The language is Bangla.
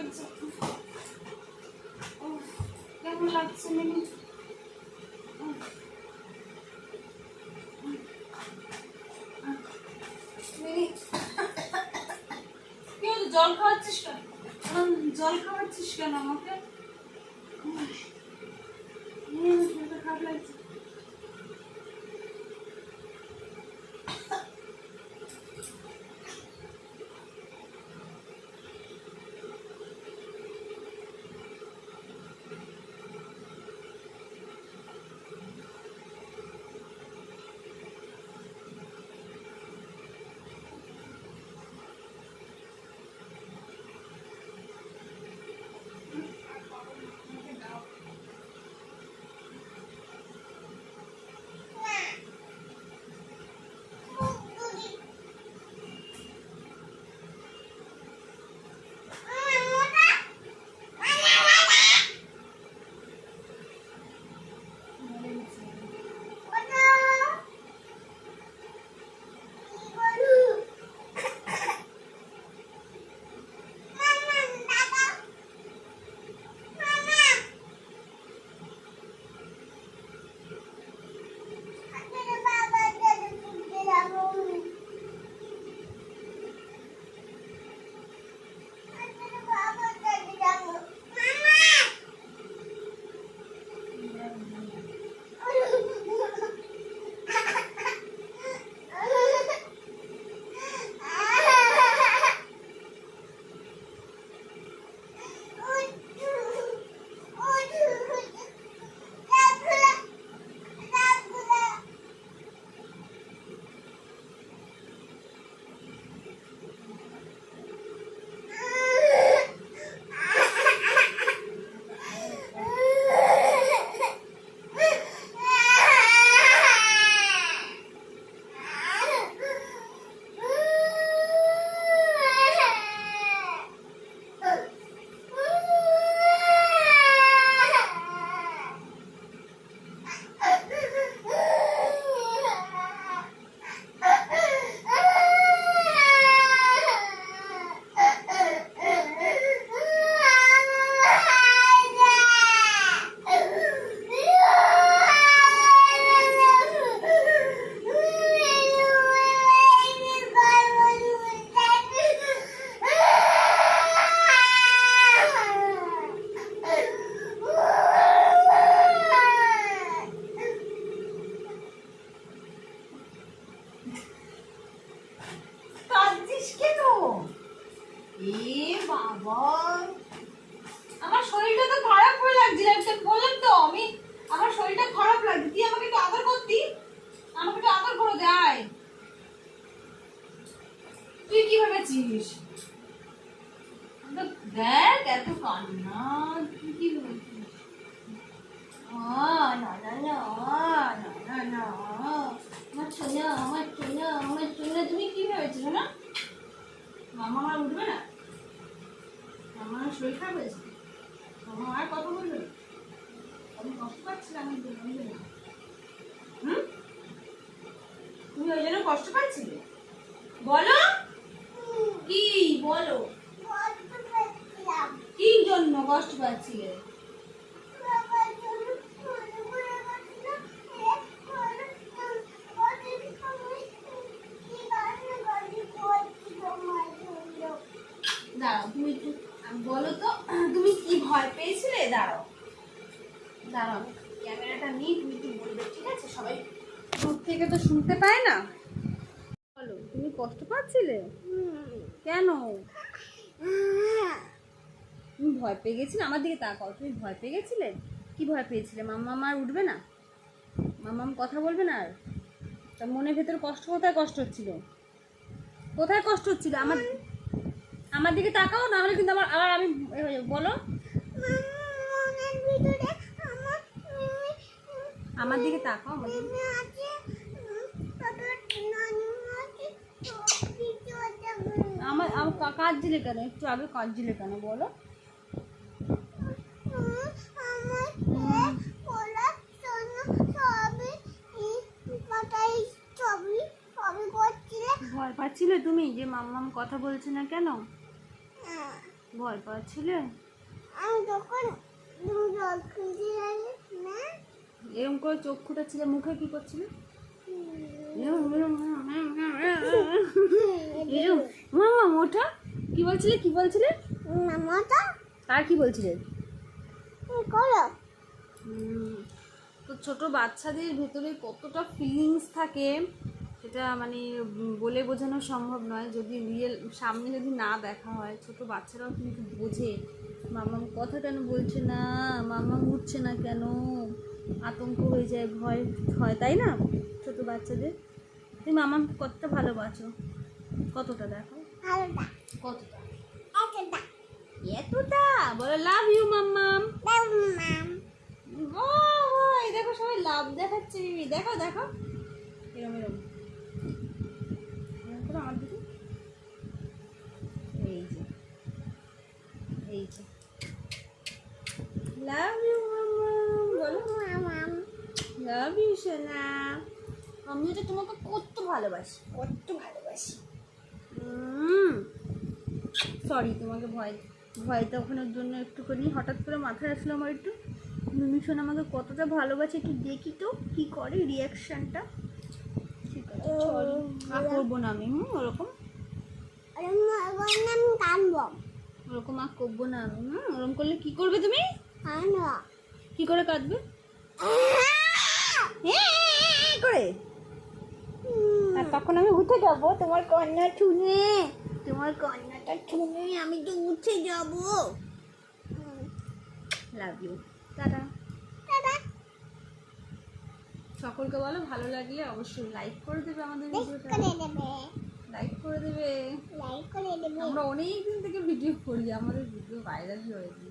লাগছে, কেমন লাগছে মিনি? মিনি কি হলো, জল খাওয়াচ্ছিস কেন? জল খাওয়াচ্ছিস কেন আমাকে? খারাপ লাগছে। আমার শরীরটা তো খারাপ হয়ে লাগছে, বললাম তো আমি আমার শরীরটা খারাপ লাগছে। তুই আমাকে একটু আদর করতি, আমাকে একটু আদর করে দেয়। তুই কি ভেবেছিস? দেখ এত কান্না, তুই কি ভেবেছিস? না না না না না না, আমার সোনা আমার সোনা আমার সোনা, তুমি কি ভেবেছিস না? মামা আমার উঠবে না? আমার শরীর খারাপ হয়েছে, মামা আর কথা বলবে না? আমি কষ্ট পাচ্ছি আমি বলবে না? তুমি ওই জন্য কষ্ট পাচ্ছিলে? বলো কি, বলো কি জন্য কষ্ট পাচ্ছিলে? দাঁড়াও, তুমি একটু বলো তো, তুমি কি ভয় পেয়েছিলে? দাঁড়াও দাঁড়াও, ক্যামেরাটা নিয়ে তুমি একটু বলবে, ঠিক আছে? সবাই দূর থেকে তো শুনতে পায় না। বলো, তুমি কষ্ট পাচ্ছিলে কেন? তুমি ভয় পেয়ে গেছিলে? আমার দিকে তাকাও, তুমি ভয় পেয়ে গেছিলে? কি ভয় পেয়েছিলে? মাম্মা আমার উঠবে না? মাম্মাম কথা বলবে না আর? তা মনের ভেতর কষ্ট, কোথায় কষ্ট হচ্ছিল? কোথায় কষ্ট হচ্ছিল? আমার দিকে তাকাও, না হলে কিন্তু আবার আমি বলো, আমার দিকে তাকাও। আমার কাঁদছিলে কেন? একটু আগে কাঁদছিলে কেন বলো? ভয় পাচ্ছিলে তুমি যে মাম্মাম কথা বলছে না কেন? ভয় পাচ্ছিলে? এরকম করে চোখ ফুটাচ্ছিলে, মুখে কি করছিলে? ওটা কি বলছিলে? কি বলছিলে? আর কি বলছিলে? তো ছোট বাচ্চাদের ভেতরে কতটা ফিলিংস থাকে সেটা মানে বলে বোঝানো সম্ভব নয়। যদি রিয়েল সামনে যদি না দেখা হয়, ছোট বাচ্চারাও কিন্তু বোঝে মামাম কথা কেন বলছে না, মামাম উঠছে না কেন, আতঙ্ক হয়ে যায়, ভয় হয়, তাই না? ছোট বাচ্চাদের তুমি মামামকে কতটা ভালোবাসো? কতটা দেখো, কতটা? এতটা বলো লাভ ইউ মাম্মাম। ও এই দেখো সবাই লাভ দেখাচ্ছে, দেখো দেখো এরম এরম এরম করে আমার দিকে, এই যে এই যে লাভ ইউ মাম্মাম বলো, লাভ ইউ সোনা। আমিও তো তোমাকে কত ভালোবাসি, কত ভালোবাসি। সরি তোমাকে ভয় তখনের জন্য একটুখানি হঠাৎ করে মাথায় আসলো আমার একটু। মিমিশন আমাকে কতটা ভালোবাসে একটু দেখি তো কি করে রিয়াকশানটা। ঠিক আছে সরি, আর করবো না আমি। ওরকম ওরকম আর করবো না আমি। ওরকম করলে কি করবে তুমি? কি করে কাঁদবে করে? আর তখন আমি উঠে যাবো তোমার কন্যা শুনে, তোমার কন্যাটা শুনে আমি তো উঠে যাব। Love you, tata. সকলকে বলো ভালো লাগলে অবশ্যই লাইক করে দেবে আমাদের ভিডিওটা, লাইক করে দেবে। আমরা অনেক দিন থেকে ভিডিও করি, আমাদের ভিডিও ভাইরালই হয়েছে।